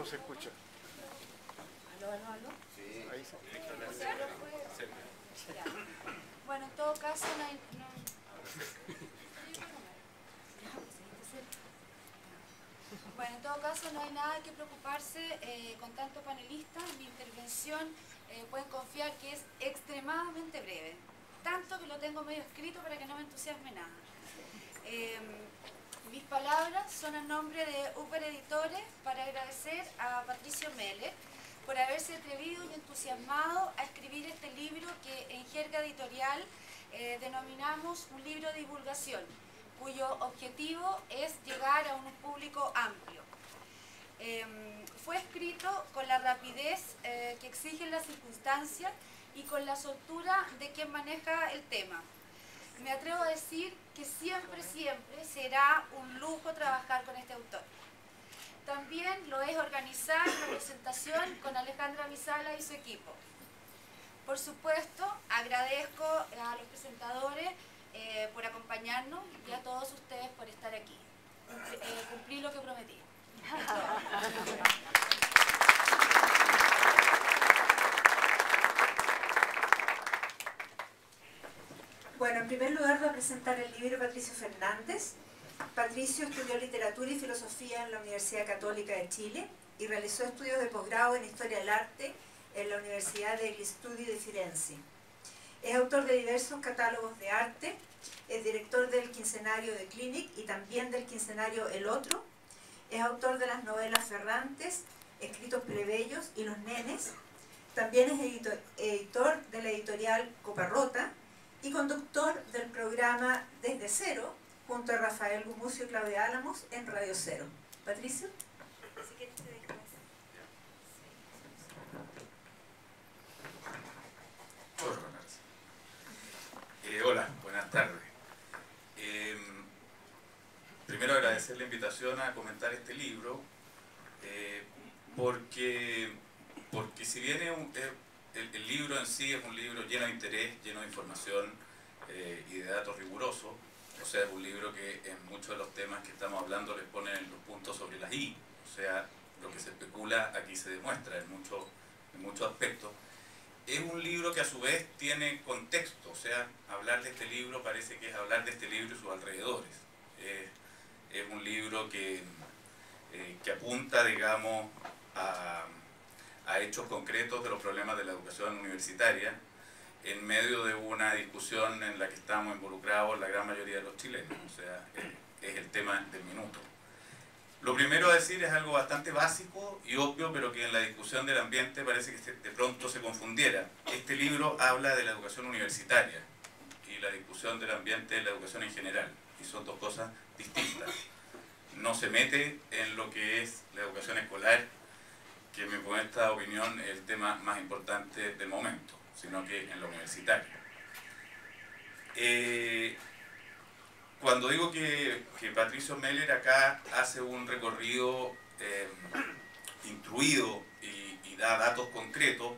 se escucha. ¿Aló, aló, aló? Sí. Ahí sí. Ya. Bueno, en todo caso no hay... Bueno, en todo caso no hay nada que preocuparse con tanto panelista. Mi intervención pueden confiar que es extremadamente breve. Tanto que lo tengo medio escrito para que no me entusiasme nada. Mis palabras son a nombre de Uber Editores para agradecer a Patricio Meller por haberse atrevido y entusiasmado a escribir este libro que en jerga editorial denominamos un libro de divulgación, cuyo objetivo es llegar a un público amplio. Fue escrito con la rapidez que exigen las circunstancias y con la soltura de quien maneja el tema. Me atrevo a decir que siempre, siempre será un lujo trabajar con este autor. También lo es organizar la presentación con Alejandra Misala y su equipo. Por supuesto, agradezco a los presentadores por acompañarnos y a todos ustedes por estar aquí. Cumplí lo que prometí. Bueno, en primer lugar voy a presentar el libro de Patricio Fernández. Patricio estudió literatura y filosofía en la Universidad Católica de Chile y realizó estudios de posgrado en Historia del Arte en la Universidad degli Studi di Firenze. Es autor de diversos catálogos de arte, es director del quincenario de Clinic y también del quincenario El Otro. Es autor de las novelas Ferrantes, Escritos Plebeyos y Los Nenes. También es editor de la editorial Coparrota y conductor del programa Desde Cero, junto a Rafael Gumucio y Claudia Álamos en Radio Cero. Patricio. Si quieres te dejo Hola, buenas tardes. Primero agradecer la invitación a comentar este libro, porque si bien el libro en sí es un libro lleno de interés, lleno de información y de datos rigurosos, o sea, es un libro que en muchos de los temas que estamos hablando les ponen los puntos sobre las i, o sea, lo que se especula aquí se demuestra en muchos aspectos. Es un libro que a su vez tiene contexto, o sea, hablar de este libro parece que es hablar de este libro y sus alrededores. Es un libro que apunta, digamos, a hechos concretos de los problemas de la educación universitaria en medio de una discusión en la que estamos involucrados la gran mayoría de los chilenos, o sea, es el tema del minuto. Lo primero a decir es algo bastante básico y obvio, pero que en la discusión del ambiente parece que de pronto se confundiera. Este libro habla de la educación universitaria y la discusión del ambiente es la educación en general, y son dos cosas distintas. No se mete en lo que es la educación escolar, que en mi modesta opinión es el tema más importante del momento, sino que en la universitaria. Cuando digo que Patricio Meller acá hace un recorrido instruido y da datos concretos,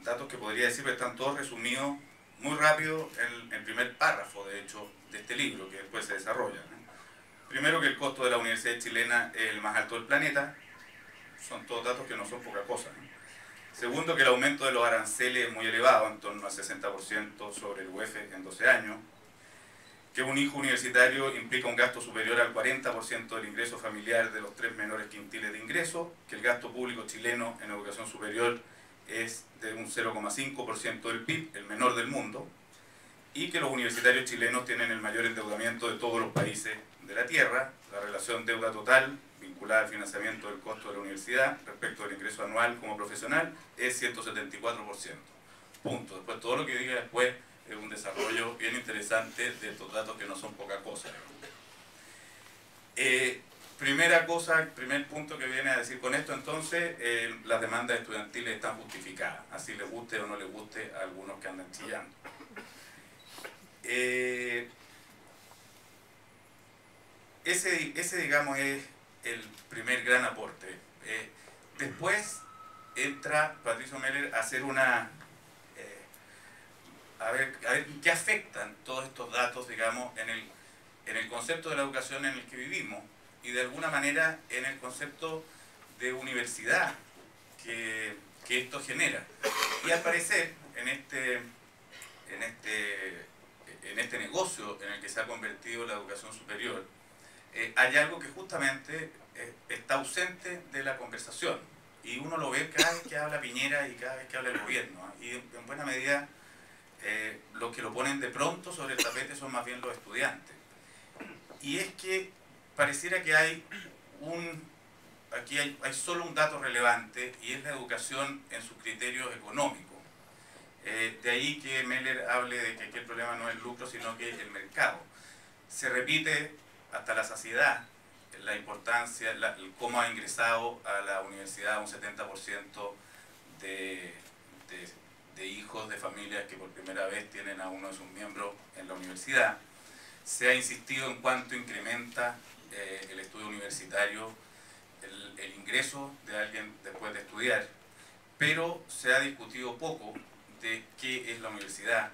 datos que podría decir que están todos resumidos muy rápido en el primer párrafo, de hecho, de este libro, que después se desarrolla, ¿no? Primero, que el costo de la universidad chilena es el más alto del planeta. Son todos datos que no son poca cosa, ¿no? Segundo, que el aumento de los aranceles es muy elevado, en torno al 60% sobre el UF en 12 años. Que un hijo universitario implica un gasto superior al 40% del ingreso familiar de los 3 menores quintiles de ingreso. Que el gasto público chileno en educación superior es de un 0,5% del PIB, el menor del mundo. Y que los universitarios chilenos tienen el mayor endeudamiento de todos los países de la Tierra. La relación deuda total vinculada al financiamiento del costo de la universidad respecto del ingreso anual como profesional es 174%. Punto. Después todo lo que diga después es un desarrollo bien interesante de estos datos que no son poca cosa. Primera cosa, primer punto que viene a decir con esto, entonces, las demandas estudiantiles están justificadas, así les guste o no les guste a algunos que andan chillando. Ese, digamos, es el primer gran aporte. Después entra Patricio Meller a hacer una... a ver qué afectan todos estos datos, digamos, en el concepto de la educación en el que vivimos y de alguna manera en el concepto de universidad que esto genera. Y al parecer, en este negocio en el que se ha convertido la educación superior, hay algo que justamente está ausente de la conversación. Y uno lo ve cada vez que habla Piñera y cada vez que habla el gobierno, ¿eh? Y en buena medida los que lo ponen de pronto sobre el tapete son más bien los estudiantes. Y es que pareciera que aquí hay solo un dato relevante, y es la educación en sus criterios económicos. De ahí que Meller hable de que aquí el problema no es el lucro, sino que el mercado. Se repite hasta la saciedad la importancia, cómo ha ingresado a la universidad un 70% de hijos de familias que por primera vez tienen a uno de sus miembros en la universidad. Se ha insistido en cuánto incrementa el estudio universitario, el ingreso de alguien después de estudiar, pero se ha discutido poco de qué es la universidad,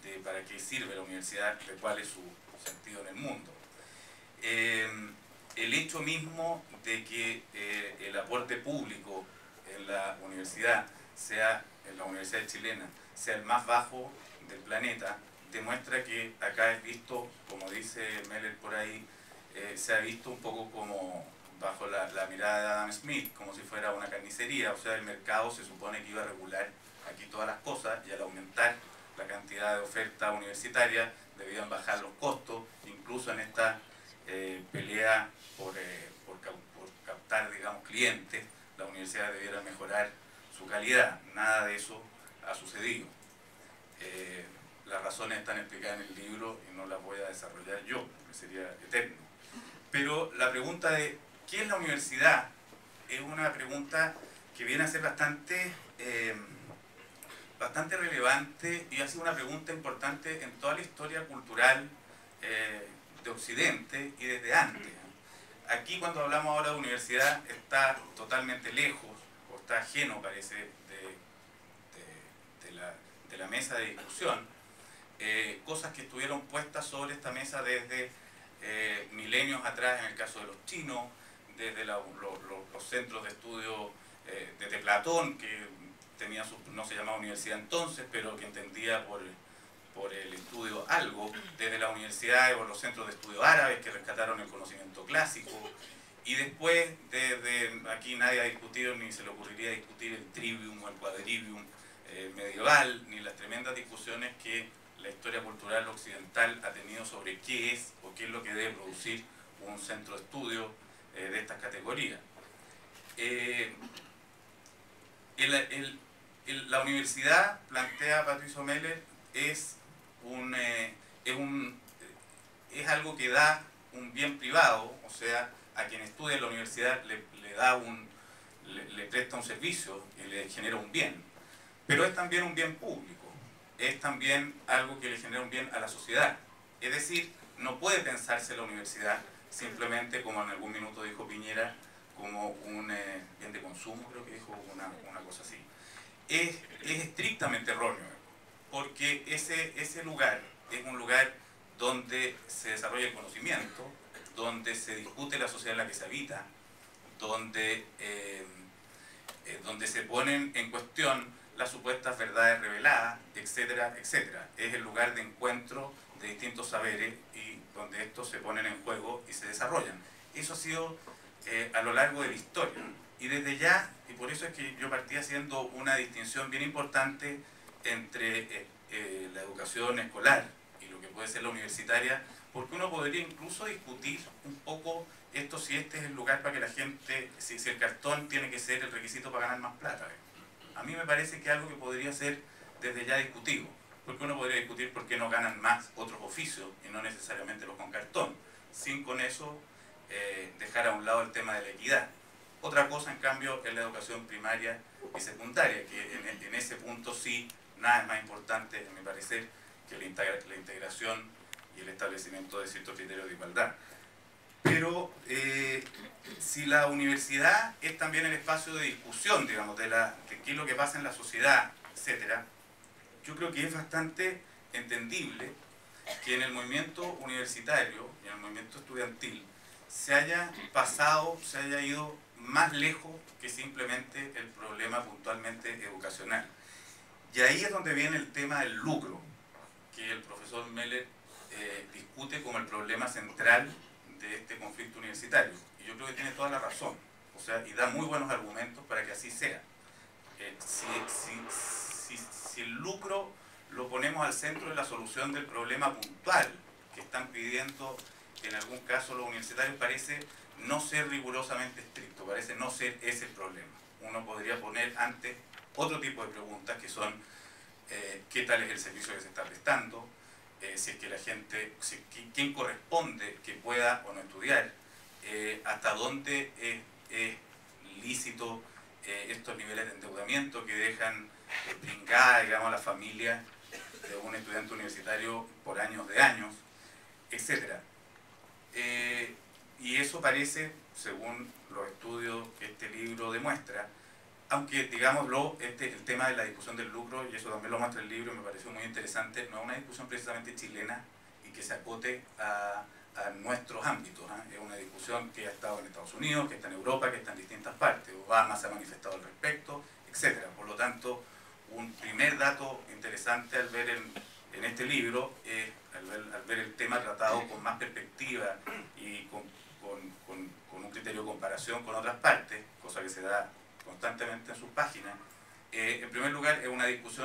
de para qué sirve la universidad, de cuál es su sentido en el mundo. El hecho mismo de que el aporte público en la universidad en la universidad chilena, sea el más bajo del planeta, demuestra que acá es visto, como dice Meller por ahí, se ha visto un poco como bajo la mirada de Adam Smith, como si fuera una carnicería. O sea, el mercado se supone que iba a regular aquí todas las cosas, y al aumentar la cantidad de oferta universitaria debían bajar los costos, incluso en esta pelea por captar, digamos, clientes, la universidad debiera mejorar su calidad. Nada de eso ha sucedido. Las razones están explicadas en el libro y no las voy a desarrollar yo, porque sería eterno. Pero la pregunta de ¿qué es la universidad? Es una pregunta que viene a ser bastante relevante, y ha sido una pregunta importante en toda la historia cultural de Occidente y desde antes. Aquí, cuando hablamos ahora de universidad, está totalmente lejos, o está ajeno, parece, de la mesa de discusión, cosas que estuvieron puestas sobre esta mesa desde milenios atrás, en el caso de los chinos, desde los centros de estudio desde Platón, que no se llamaba universidad entonces, pero que entendía por el estudio algo, desde las universidades o los centros de estudio árabes que rescataron el conocimiento clásico, y después desde aquí nadie ha discutido, ni se le ocurriría discutir el trivium o el quadrivium medieval, ni las tremendas discusiones que la historia cultural occidental ha tenido sobre qué es o qué es lo que debe producir un centro de estudio de estas categorías. La universidad, plantea Patricio Meller, es algo que da un bien privado, o sea, a quien estudia en la universidad le presta un servicio y le genera un bien, pero es también un bien público, es también algo que le genera un bien a la sociedad. Es decir, no puede pensarse la universidad simplemente, como en algún minuto dijo Piñera, como un bien de consumo, creo que dijo una cosa así. Es estrictamente erróneo, porque ese lugar es un lugar donde se desarrolla el conocimiento, donde se discute la sociedad en la que se habita, donde se ponen en cuestión las supuestas verdades reveladas, etcétera, etcétera. Es el lugar de encuentro de distintos saberes y donde estos se ponen en juego y se desarrollan. Eso ha sido a lo largo de la historia. Y desde ya, y por eso es que yo partí haciendo una distinción bien importante entre la educación escolar y lo que puede ser la universitaria, porque uno podría incluso discutir un poco esto, si este es el lugar para que la gente, si el cartón tiene que ser el requisito para ganar más plata. A mí me parece que es algo que podría ser desde ya discutido, porque uno podría discutir por qué no ganan más otros oficios y no necesariamente los con cartón, sin con eso dejar a un lado el tema de la equidad. Otra cosa, en cambio, es la educación primaria y secundaria, que en ese punto sí, nada es más importante, en mi parecer, que la integración y el establecimiento de ciertos criterios de igualdad. Pero si la universidad es también el espacio de discusión, digamos, de qué es lo que pasa en la sociedad, etcétera, yo creo que es bastante entendible que en el movimiento universitario y en el movimiento estudiantil se haya pasado, se haya ido más lejos que simplemente el problema puntualmente educacional. Y ahí es donde viene el tema del lucro, que el profesor Meller discute como el problema central de este conflicto universitario. Y yo creo que tiene toda la razón, o sea, y da muy buenos argumentos para que así sea. Si el lucro lo ponemos al centro de la solución del problema puntual que están pidiendo en algún caso los universitarios, parece no ser rigurosamente estricto, parece no ser ese el problema. Uno podría poner antes otro tipo de preguntas que son qué tal es el servicio que se está prestando, si es que la gente, quién corresponde que pueda o no estudiar, hasta dónde es lícito estos niveles de endeudamiento que dejan pringada, digamos, a la familia de un estudiante universitario por años de años, etc. Y eso parece, según los estudios que este libro demuestra, aunque, digámoslo, el tema de la discusión del lucro, y eso también lo muestra el libro, me pareció muy interesante, no es una discusión precisamente chilena y que se acote a nuestros ámbitos, ¿eh? Es una discusión que ha estado en Estados Unidos, que está en Europa, que está en distintas partes, Obama se ha manifestado al respecto, etc. Por lo tanto, un primer dato interesante al ver en este libro es al ver el tema tratado con más perspectiva y con un criterio de comparación con otras partes, cosa que se da constantemente en sus páginas. En primer lugar, es una discusión